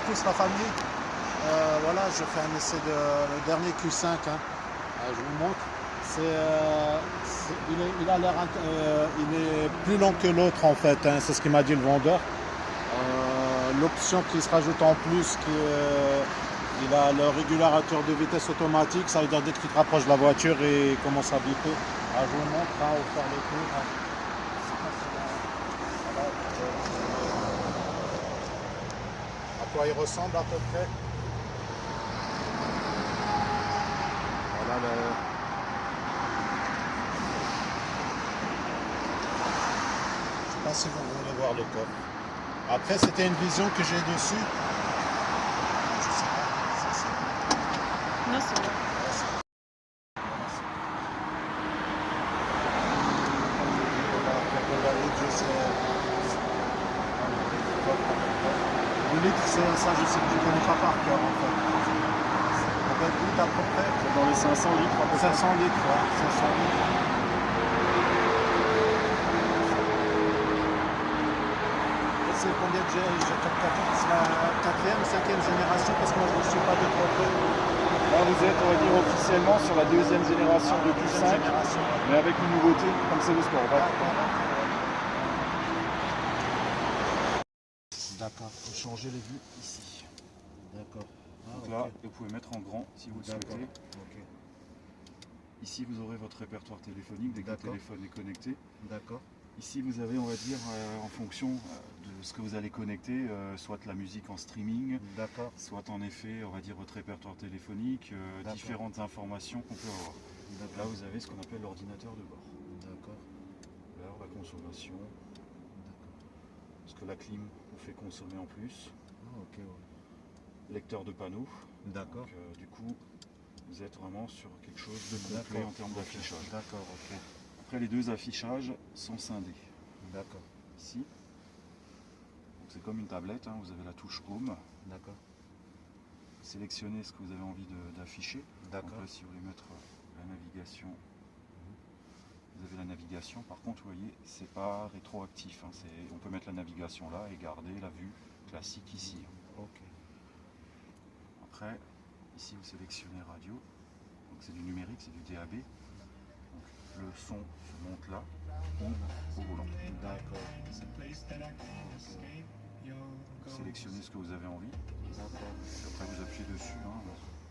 tous la famille. Voilà, je fais un essai de le dernier Q5. Hein. Je vous montre. Il a l'air, il est plus long que l'autre en fait. Hein. C'est ce qu'il m'a dit le vendeur. L'option qui se rajoute en plus, il a le régulateur de vitesse automatique. Ça veut dire dès que tu te rapproches de la voiture, il commence à biper. Je vous montre hein, au faire le tour. Hein. Voilà, à quoi il ressemble à peu près. Voilà le... Je sais pas si vous voulez voir le coffre. Après, c'était une vision que j'ai dessus. Je sais pas. Non, c'est bon. Le litre, ça, je sais que je ne connais pas par cœur en fait. On va être à peu près. Dans les 500 litres, à peu près. 500 litres, ouais. 500 litres. C'est combien de c'est la 4e, 5e génération parce que moi je ne suis pas de trop peu. Là vous êtes, on va dire, officiellement sur la 2e génération de Q5, mais avec une nouveauté, comme c'est le sport. D'accord, faut changer les vues ici. D'accord. Donc là, vous pouvez mettre en grand si vous le souhaitez. Okay. Ici vous aurez votre répertoire téléphonique dès que le téléphone est connecté. D'accord. Ici vous avez, on va dire, en fonction de ce que vous allez connecter, soit la musique en streaming, soit en effet, on va dire, votre répertoire téléphonique, différentes informations qu'on peut avoir. Là vous avez ce qu'on appelle l'ordinateur de bord. D'accord. L'heure, la consommation, ce que la clim vous fait consommer en plus. Lecteur de panneaux. D'accord. Donc du coup, vous êtes vraiment sur quelque chose de complet en termes d'affichage. D'accord, ok. Après, les deux affichages sont scindés. D'accord. Ici, c'est comme une tablette, hein, vous avez la touche Home. D'accord. Sélectionnez ce que vous avez envie d'afficher. D'accord. Donc là, si vous voulez mettre la navigation, vous avez la navigation. Par contre, vous voyez, c'est pas rétroactif. Hein, on peut mettre la navigation là et garder la vue classique ici. Ok. Après, ici, vous sélectionnez radio. Donc c'est du numérique, c'est du DAB. Donc, le son se monte là, ou au volant. D'accord. Sélectionnez ce que vous avez envie. Après vous appuyez dessus. Hein.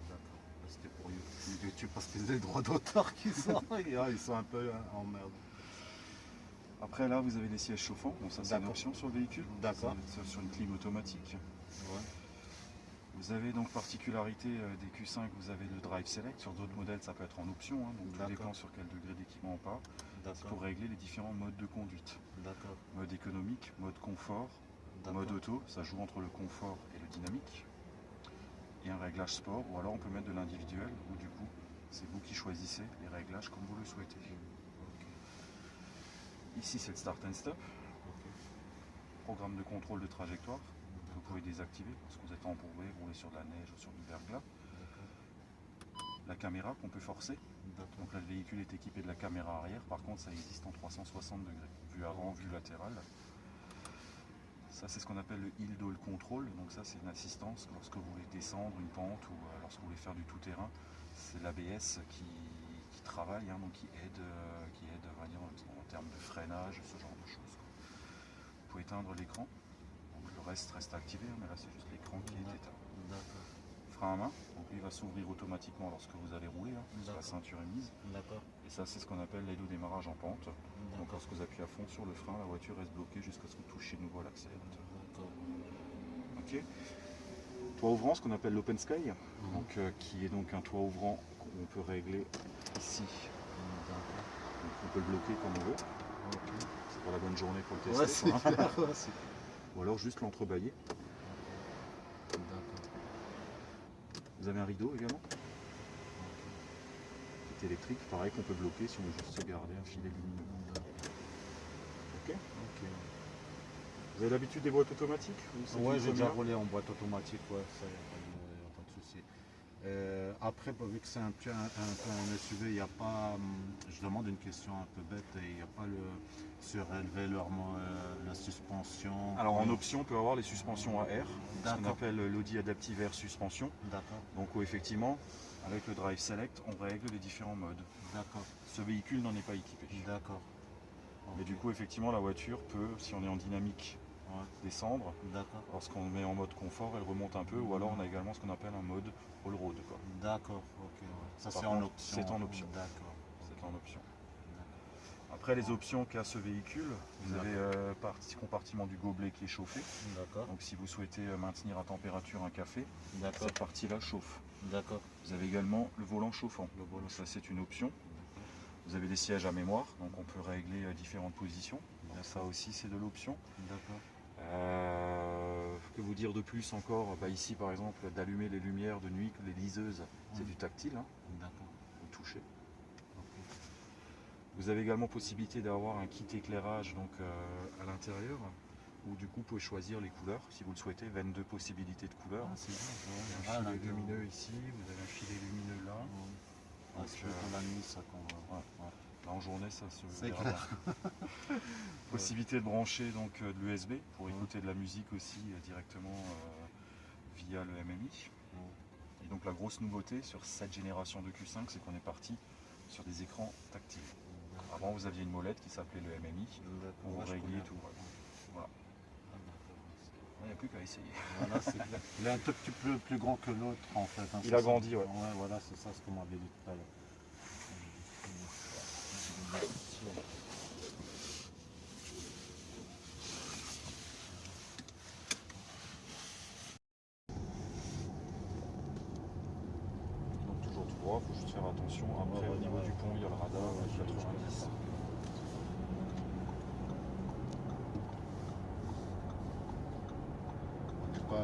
D'accord. C'était pour YouTube parce qu'ils ont des droits d'auteur qui sont. Ils sont un peu en merde. Après là vous avez les sièges chauffants. Bon, ça c'est une option sur le véhicule. D'accord. Sur une clim automatique. Ouais. Vous avez donc particularité des Q5, vous avez le Drive Select. Sur d'autres modèles ça peut être en option. Hein. Donc tout dépend sur quel degré d'équipement on part. C'est pour régler les différents modes de conduite. D'accord. Mode économique, mode confort. Mode auto, ça joue entre le confort et le dynamique. Et un réglage sport, ou alors on peut mettre de l'individuel, ou du coup, c'est vous qui choisissez les réglages comme vous le souhaitez. Ici, c'est le Start and Stop. Programme de contrôle de trajectoire. Vous pouvez désactiver parce que vous êtes embourbé, vous roulez sur de la neige ou sur du verglas. La caméra qu'on peut forcer. Donc là, le véhicule est équipé de la caméra arrière. Par contre, ça existe en 360 degrés. Vue avant, vue latérale. Ça c'est ce qu'on appelle le Hill Doll Control, donc ça c'est une assistance lorsque vous voulez descendre une pente ou lorsque vous voulez faire du tout-terrain. C'est l'ABS qui travaille, hein, donc qui aide on va dire, en termes de freinage, ce genre de choses. Vous pouvez éteindre l'écran, le reste reste activé, mais là c'est juste l'écran qui est éteint. Frein à main, donc il va s'ouvrir automatiquement lorsque vous allez rouler, hein, la ceinture est mise. Et ça c'est ce qu'on appelle l'aide au démarrage en pente. Donc lorsque vous appuyez à fond sur le frein, la voiture reste bloquée jusqu'à ce que vous touchiez de nouveau l'accélérateur. Ok. Toit ouvrant, ce qu'on appelle l'open sky, donc, qui est donc un toit ouvrant qu'on peut régler ici. Donc, on peut le bloquer comme on veut. C'est pas la bonne journée pour le tester. Ou alors juste l'entrebâiller. Vous avez un rideau également. Qui est électrique, pareil qu'on peut bloquer si on veut juste se garder un filet lumineux. Ok. Vous avez l'habitude des boîtes automatiques? Ouais, j'ai déjà roulé en boîte automatique, ouais, ça y a pas de souci. Après, vu que c'est un peu un SUV, il n'y a pas. Je demande une question un peu bête, il n'y a pas le surélevé la suspension. Alors en option, on peut avoir les suspensions à air, ce qu'on D'accord. appelle l'Audi Adaptive Air Suspension. D'accord, Donc où effectivement, avec le Drive Select, on règle les différents modes. d'accord, Ce véhicule n'en est pas équipé. d'accord. Mais du coup, effectivement, la voiture peut, si on est en dynamique, Ouais, descendre. d'accord, Lorsqu'on met en mode confort, elle remonte un peu, ou alors on a également ce qu'on appelle un mode all-road, quoi. d'accord, ok. Ouais. Ça Par c'est en contre, option. c'est en option. D'accord. C'est en option. Après, les options qu'a ce véhicule, vous avez compartiment du gobelet qui est chauffé. D'accord, Donc si vous souhaitez maintenir à température un café, d'accord, cette partie-là chauffe. d'accord. Vous avez également le volant chauffant. Le volant, ça c'est une option. Vous avez des sièges à mémoire, donc on peut régler différentes positions. Donc ça aussi c'est de l'option. D'accord, Que vous dire de plus encore? Ici par exemple, d'allumer les lumières de nuit, les liseuses, c'est du tactile, hein, d'accord. vous touchez. Ok. Vous avez également possibilité d'avoir un kit éclairage donc, à l'intérieur, où du coup vous pouvez choisir les couleurs si vous le souhaitez, 22 possibilités de couleurs. Ah, c'est bien. Vous avez un filet lumineux ici, vous avez un filet lumineux là. Ah, c'est pour la nuit ça qu'on va. Ouais. Là en journée ça se C'est verra clair. bien. Possibilité de brancher donc de l'USB pour écouter de la musique aussi directement via le MMI. Et donc la grosse nouveauté sur cette génération de Q5, c'est qu'on est parti sur des écrans tactiles. Avant vous aviez une molette qui s'appelait le MMI, où vous régliez tout. Voilà. Il n'y a plus qu'à essayer. Voilà, c'est clair. Il est un tout petit peu plus grand que l'autre en fait. Hein, Il a grandi, ouais. Ouais, voilà, c'est ça ce qu'on m'avait dit tout à l'heure. Donc toujours tout droit, il faut juste faire attention. Après au niveau du pont, il y a le radar 90.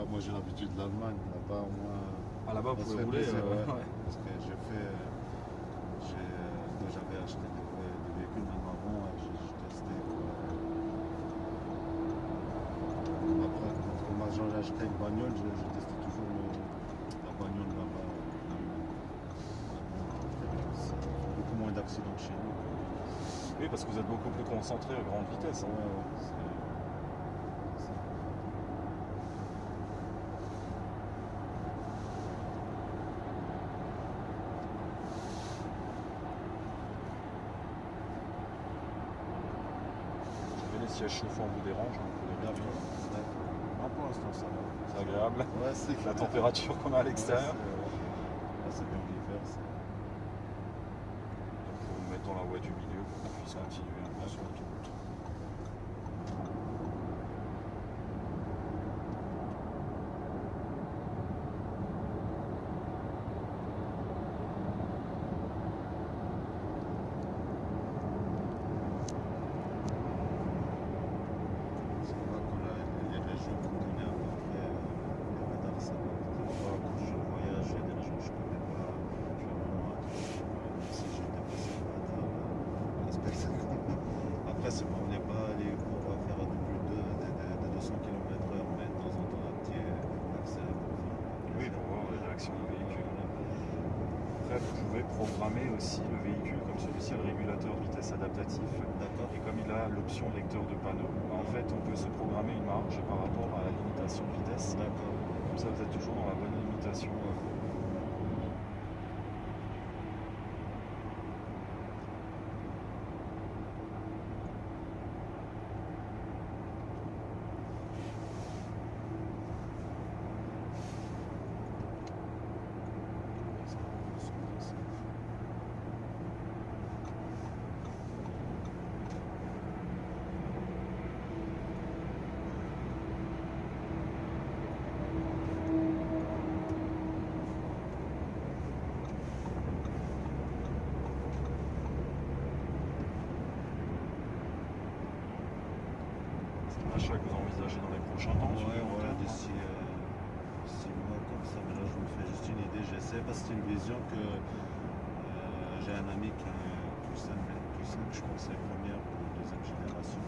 Moi j'ai l'habitude de l'Allemagne, là-bas au moins. Ah là-bas vous ça se pouvez fait rouler. plaisir, ouais. Ouais. Parce que j'avais acheté des véhicules même avant, j'ai testé. Après, quand moi j'ai acheté une bagnole, j'ai testé toujours la bagnole là-bas. C'est beaucoup moins d'accidents que chez nous. Oui, parce que vous êtes beaucoup plus concentré à grande vitesse. Hein. Les sièges chauffants vous dérangent, hein, vous les réduire. Non, pour l'instant ça va. C'est agréable. Ouais, c'est La température qu'on a à l'extérieur. C'est bien l'hiver. Il faut vous mettre dans la voie du milieu pour qu'on puisse continuer un peu sur l'autoroute. Après, c'est bon, on n'est pas allé pour faire de 200 km/h, mais de temps en temps un petit accéléré pour faire. Oui, pour voir les réactions du véhicule. Après, vous pouvez programmer aussi le véhicule, comme celui-ci a le régulateur de vitesse adaptatif. D'accord. Et comme il a l'option lecteur de panneau, en fait, on peut se programmer une marge par rapport à la limitation de vitesse. D'accord. Comme ça, vous êtes toujours dans la bonne limitation. Achat que vous envisagez dans les prochains temps? Ouais, voilà, d'ici 6 mois comme ça, mais là je me fais juste une idée, j'essaie parce que c'est une vision que j'ai un ami qui a un Q5, je crois que c'est la première ou la deuxième génération.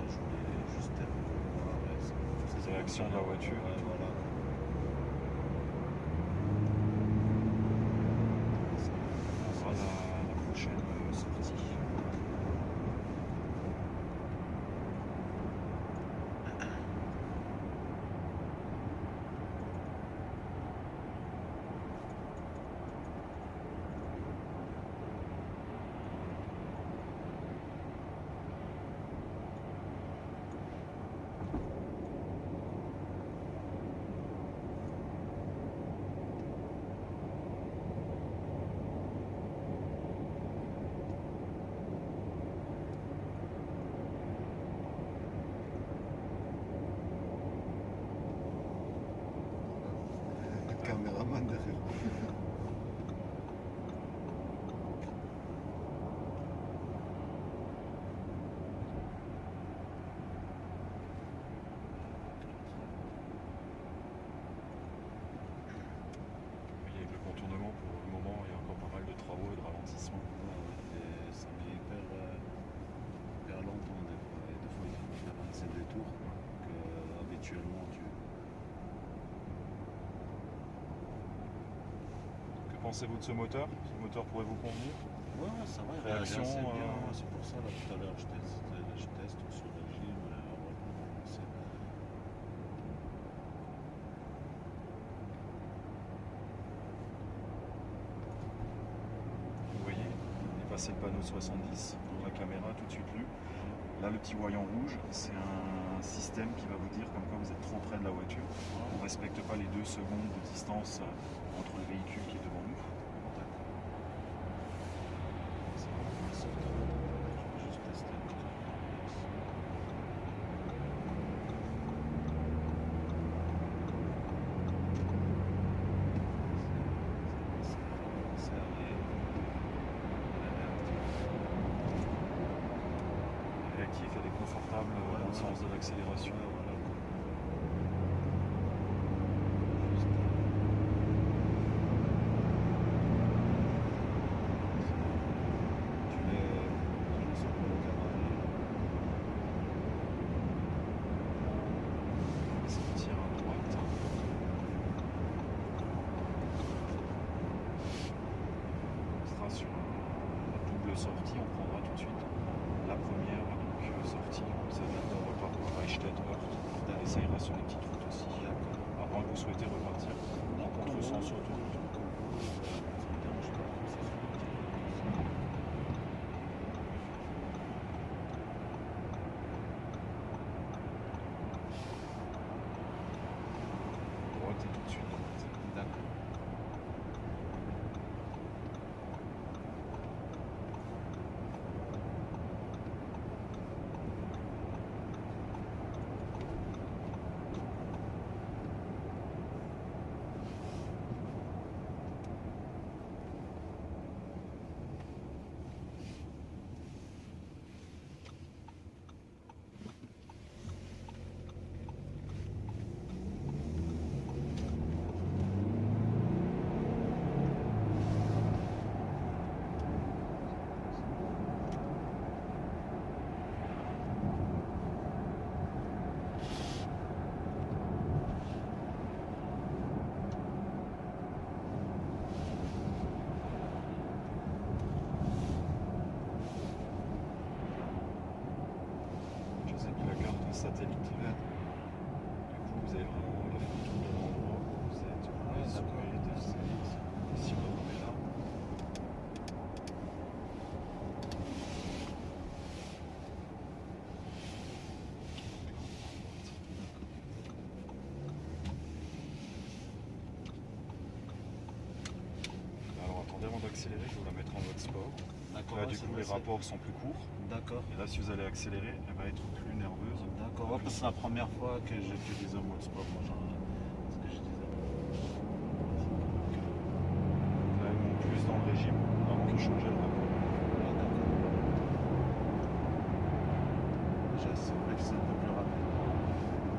Je voulais juste voir Les réactions de la voiture. Ouais, voilà. pensez-vous de ce moteur? Ce moteur pourrait vous convenir? Ouais, ça va, il Réaction, réagit assez bien. euh, C'est pour ça, là, tout à l'heure, je teste sur le régime. Vous voyez, on est passé le panneau 70, dans la caméra tout de suite lu. Là, le petit voyant rouge, c'est un système qui va vous dire comme quoi vous êtes trop près de la voiture. On ne respecte pas les 2 secondes de distance entre le véhicule qui est devant nous. Réactif, elle est confortable dans le sens de l'accélération. Sortir à droite. On sera sur la double sortie, on prendra tout de suite la première sortie, ça vient de repartir à Eichstätt-Heurt, et ça ira sur les petites routes aussi, à moins que vous souhaitez repartir en contresens sur autoroute. Droite et tout de suite droite. D'accord. Satellite. Du coup, vous avez vraiment la photo de l'endroit où vous êtes. Si on est là. Alors attendez, avant d'accélérer, je vais vous la mettre en mode sport. Là, du coup, les rapports sont plus courts. D'accord. Et là, si vous allez accélérer, elle va être plus nerveuse. D'accord. Ouais, parce que c'est la première fois que j'utilise un mode sport. Moi, ce que je disais. Là, elle monte plus dans le régime avant de changer le rapport. C'est vrai que c'est un peu plus rapide.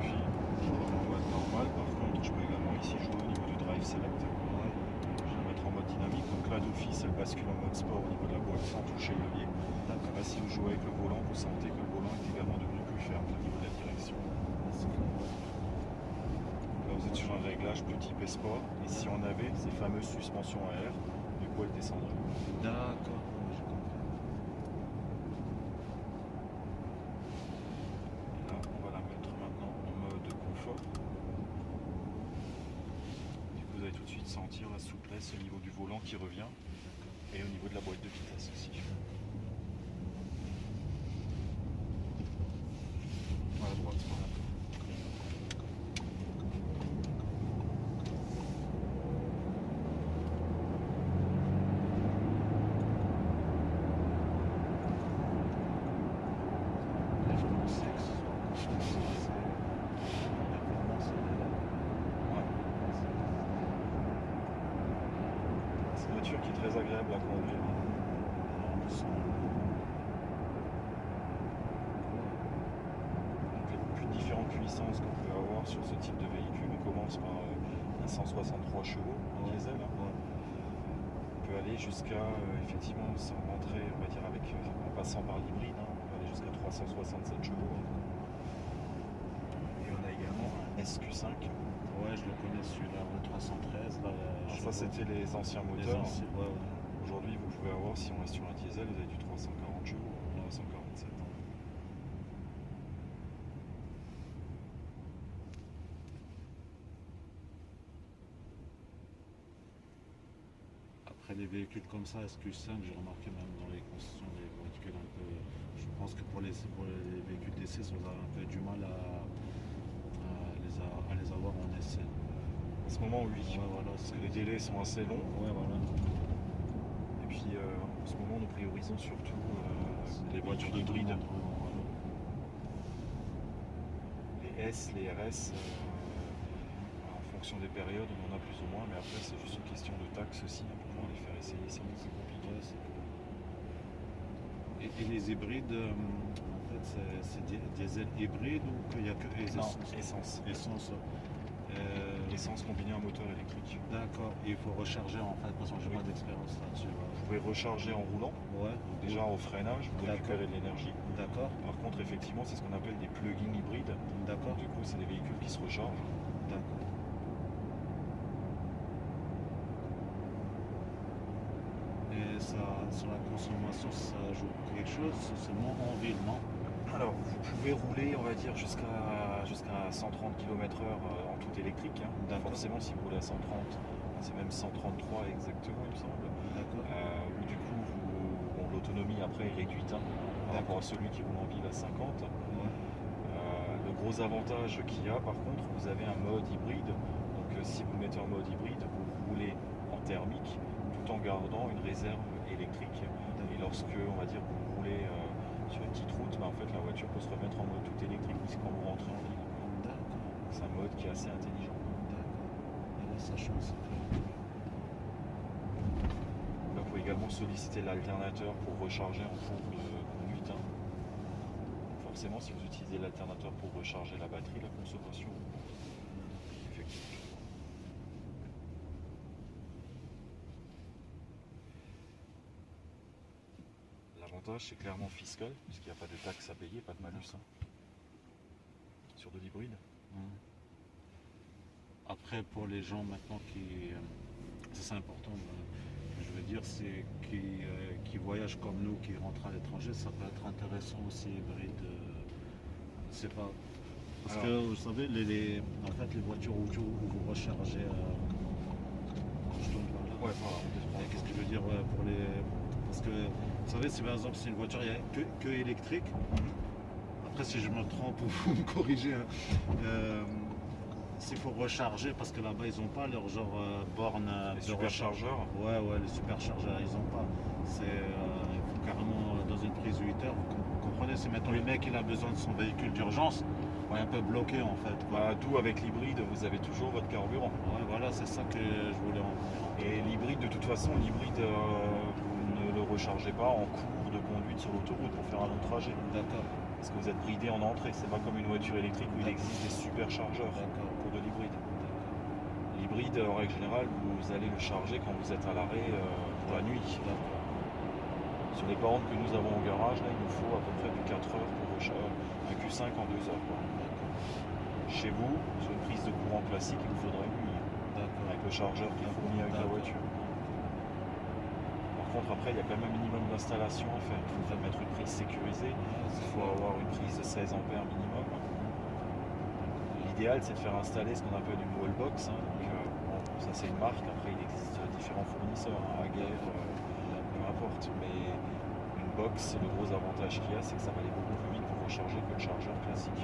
Puis, en mode normal, par contre, je peux également ici jouer au niveau du drive select. Je vais mettre en mode dynamique. Donc là, d'office, elle bascule en mode sport au niveau de la boîte sans toucher le levier. Là, si vous jouez avec le volant, vous sentez que le volant est également devenu plus ferme au niveau de la direction. Là, vous êtes sur un réglage plus type sport. Et si on avait ces fameuses suspensions à air, du coup, elle descendrait. D'accord. J'ai compris. Et là, on va la mettre maintenant en mode confort. Du coup, vous allez tout de suite sentir la souplesse au niveau du volant qui revient et au niveau de la boîte de vitesse aussi. À droite, c'est une voiture qui est très agréable à conduire. Donc les différentes puissances qu'on peut avoir sur ce type de véhicule, on commence par un 163 chevaux diesel. On peut aller jusqu'à, effectivement, sans rentrer, on va dire, en passant par l'hybride, on peut aller jusqu'à 367 chevaux. Et on a également un SQ5. Ouais, je le connais celui-là, le 313. Là, Alors Ça, c'était les anciens Les moteurs. anciens, ouais, ouais. Aujourd'hui, vous pouvez avoir, si on reste sur un diesel, vous avez du 340 chevaux, 347. Après les véhicules comme ça, SQ5, j'ai remarqué même dans les concessions des véhicules un peu. Je pense que pour les véhicules d'essai, on a un peu du mal à les avoir en essai. En ce moment, oui. Ouais, voilà, Parce que les délais sont assez longs. Ouais, voilà. Et puis, en ce moment, nous priorisons surtout les voitures hybrides. Voilà. Les S, les RS, en fonction des périodes, on en a plus ou moins, mais après, c'est juste une question de taxes aussi, hein, pour pouvoir les faire essayer, c'est un peu plus compliqué. Ouais, et les hybrides, en fait, c'est diesel hybride ou qu'il n'y a que Non, essence? essence. Essence. Essence combinée à moteur électrique. D'accord, et il faut recharger en fait, parce que j'ai Oui. pas d'expérience là-dessus. Vous pouvez recharger en roulant. Ouais, Déjà au freinage, vous D'accord. récupérez de l'énergie. d'accord, Par contre, effectivement, c'est ce qu'on appelle des plug-in hybrides. d'accord, Du coup, c'est des véhicules qui se rechargent. d'accord. Et ça, sur la consommation, ça ajoute quelque chose, c'est seulement en ville, non? Alors, vous pouvez rouler, on va dire, jusqu'à 130 km/h en tout électrique. Hein. D'accord. Forcément, si vous roulez à 130, c'est même 133 exactement, il me semble. D'accord, Où du coup, l'autonomie après est réduite hein, par rapport à celui qui roule en ville à 50. ouais, Le gros avantage qu'il y a, par contre, vous avez un mode hybride. Donc, si vous le mettez en mode hybride, vous roulez en thermique tout en gardant une réserve électrique. Et lorsque, on va dire, vous roulez sur une petite route, en fait, la voiture peut se remettre en mode tout électrique puisque quand vous rentrez en ville. d'accord, C'est un mode qui est assez intelligent. d'accord. Et là, ça change, c'est clair. Là, vous pouvez également solliciter l'alternateur pour recharger en cours de conduite. Hein. Forcément, si vous utilisez l'alternateur pour recharger la batterie, la consommation augmente. Effectivement. L'avantage, c'est clairement fiscal, puisqu'il n'y a pas de taxes à payer, pas de malus. Hein. Sur de l'hybride. Après, pour les gens maintenant qui. Ça, c'est important, je veux dire, c'est qui voyagent comme nous, qui rentrent à l'étranger, ça peut être intéressant aussi, hybride. C'est pas. Parce Alors, que vous savez, en fait, les voitures où vous rechargez. Quand je tourne par là. ouais, voilà, on Qu'est-ce que je veux dire ouais, pour les. Parce que, vous savez, si par exemple c'est une voiture il y a que électrique, après si je me trompe, vous me corrigez, hein, s'il faut recharger, parce que là-bas ils n'ont pas leur genre borne les de recharge. superchargeurs. Ouais, les superchargeurs, ils n'ont pas. Il faut carrément dans une prise 8 heures, vous comprenez, c'est maintenant le mec il a besoin de son véhicule d'urgence, on est un peu bloqué en fait. Quoi. D'où avec l'hybride, vous avez toujours votre carburant. Ouais, voilà, c'est ça que je voulais en venir. Et l'hybride, de toute façon, l'hybride, vous ne le rechargez pas en cours de conduite sur l'autoroute pour faire un long trajet. D'accord, Parce que vous êtes bridé en entrée. C'est pas comme une voiture électrique où il existe des superchargeurs d'accord. pour de l'hybride. L'hybride, en règle générale, vous allez le charger quand vous êtes à l'arrêt pour la nuit. D'accord. Sur les bornes que nous avons au garage, là, il nous faut à peu près du 4 heures pour recharger un Q5 en 2 heures. Quoi. Chez vous, sur une prise de courant classique, il vous faudra une nuit. D'accord. Avec le chargeur qui est fourni avec la voiture. Par contre, après, il y a quand même un minimum d'installation à faire. Il faut mettre une prise sécurisée. Il faut avoir une prise de 16 ampères minimum. L'idéal, c'est de faire installer ce qu'on appelle une wallbox. Hein. Donc, bon, ça, c'est une marque. Après, il existe différents fournisseurs, hein, Aguerre, peu importe. Mais une box, le gros avantage qu'il y a, c'est que ça va aller beaucoup plus vite pour recharger que le chargeur classique.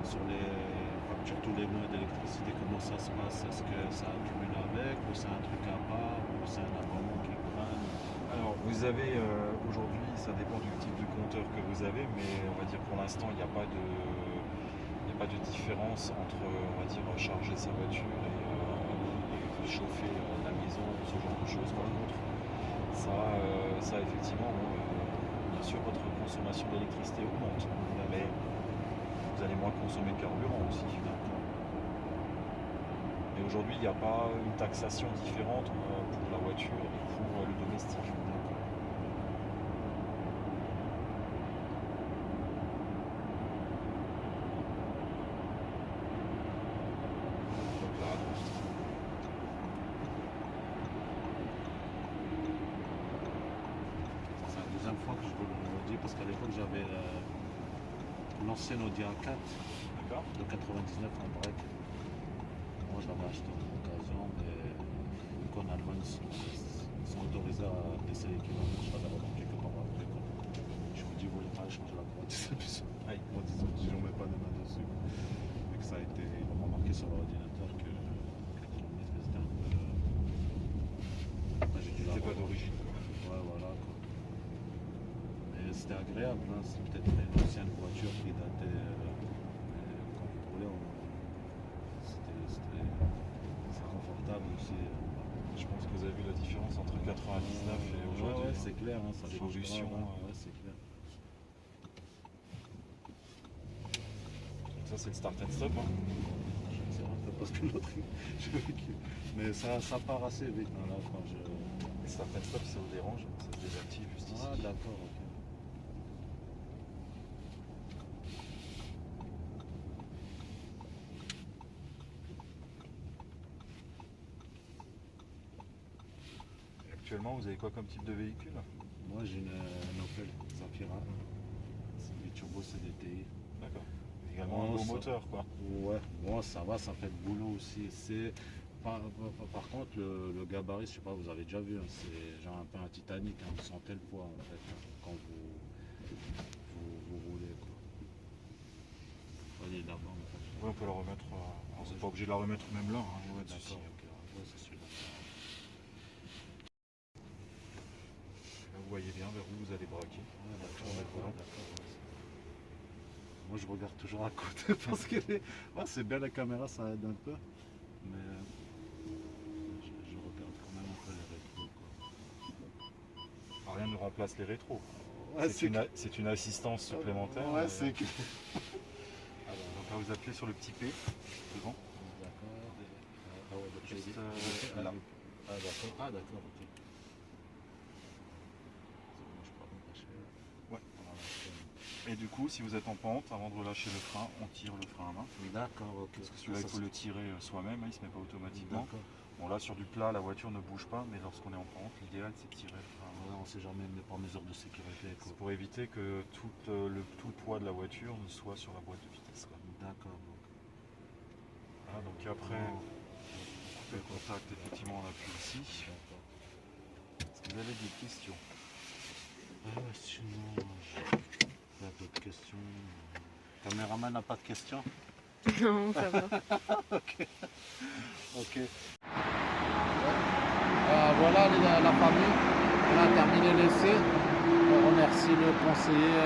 Sur les factures tous les mois d'électricité, comment ça se passe? Est-ce que ça accumule avec, ou c'est un truc à part, ou c'est un abonnement qui prenne? Alors, vous avez aujourd'hui, ça dépend du type de compteur que vous avez, mais on va dire pour l'instant, il n'y a pas de différence entre, on va dire, charger sa voiture et chauffer la maison, ce genre de choses. Par contre, ça effectivement, bien sûr, votre consommation d'électricité augmente, mais moins consommer de carburant aussi. Et aujourd'hui, il n'y a pas une taxation différente pour la voiture et pour le domestique. Donc là, C'est la deuxième fois que je roule une Audi parce qu'à l'époque j'avais l'ancienne Audi A4 d'accord. de 99 en break. Moi je l'avais acheté en occasion, mais qu'en Allemagne ils sont autorisés à baisser les kilomètres. Je l'avais remarqué que par après. Je me dis, vous voulez pas changer la climatisation. Moi disons que je ne mets pas les mains dessus. Et que ça a été, ils ont remarqué sur l'ordinateur que les kilomètres étaient un peu. J'ai dû la C'était pas revoir. d'origine. Ouais, voilà quoi. Mais c'était agréable, hein. C'est peut-être une ancienne voiture qui datait quand vous roulez, c'est confortable aussi. Je pense que vous avez vu la différence entre 99 et aujourd'hui. Ouais, c'est clair, hein, ça change L'évolution, grave, ouais, c'est clair. Donc ça c'est le start and stop. Hein. Je ne sais pas parce que l'autre, mais ça part assez vite hein, là quand je. Le start and stop, si ça vous dérange, ça se désactive juste ici. Ah d'accord, ok. Et actuellement, vous avez quoi comme type de véhicule? Moi j'ai une Opel Zafira, c'est du turbo CDTI. D'accord. Également un Oh, beau ça- moteur quoi. Ouais, bon ça va, ça fait le boulot aussi. C'est par contre le gabarit, je sais pas, vous avez déjà vu, hein, c'est genre un peu un Titanic, hein, vous sentez le poids en fait hein, quand vous roulez quoi. Voyez là-bas en fait. Oui, on peut la remettre. On n'est pas obligé de la remettre même là. Hein, Ouais, pas de souci. d'accord, ok, ouais, c'est celui-là. Là, vous voyez bien vers où vous allez braquer. Ouais, d'accord, Ouais, d'accord, voilà. d'accord, ouais. Moi je regarde toujours à côté parce que ouais, c'est bien la caméra, ça aide un peu. Mais je regarde quand même un peu les rétros. Rien ne remplace les rétros. Ouais, C'est une assistance supplémentaire. Ouais, c'est que. Donc là, vous appuyez sur le petit P devant. D'accord. Ah ouais, donc Juste, là. là. Ah d'accord. Ah d'accord, ok. C'est bon, je peux relâcher. Ouais. Voilà. Et du coup, si vous êtes en pente, avant de relâcher le frein, on tire le frein à main. D'accord, ok. Parce que celui-là, il faut le tirer soi-même, hein, il ne se met pas automatiquement. D'accord. Bon, là, sur du plat, la voiture ne bouge pas, mais lorsqu'on est en pente, l'idéal, c'est de tirer le frein à main. Ouais, on sait jamais, mais par mesure de sécurité. C'est pour éviter que tout le poids de la voiture ne soit sur la boîte de vitesse. Quoi. D'accord. Voilà, donc après, on fait le contact, effectivement, on appuie ici. D'accord. Est-ce que vous avez des questions? Sinon, j'ai d'autres questions. Caméraman n'a pas de questions? Non, ça va. Ok. Voilà la famille, on a terminé l'essai. On remercie le conseiller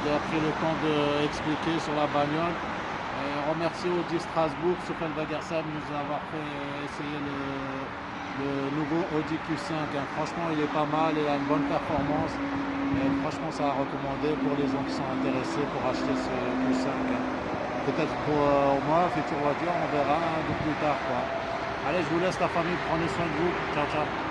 d'avoir pris le temps d'expliquer sur la bagnole. On remercie Audi Strasbourg, Sopel-Wagersheim, de nous avoir fait essayer le nouveau Audi Q5. Hein. Franchement, il est pas mal, il a une bonne performance. Et franchement, ça a recommandé pour les gens qui sont intéressés pour acheter ce Q5. Hein. Peut-être pour moi, future voiture, on verra un peu plus tard. Quoi. Allez, je vous laisse la famille, prenez soin de vous. Ciao, ciao.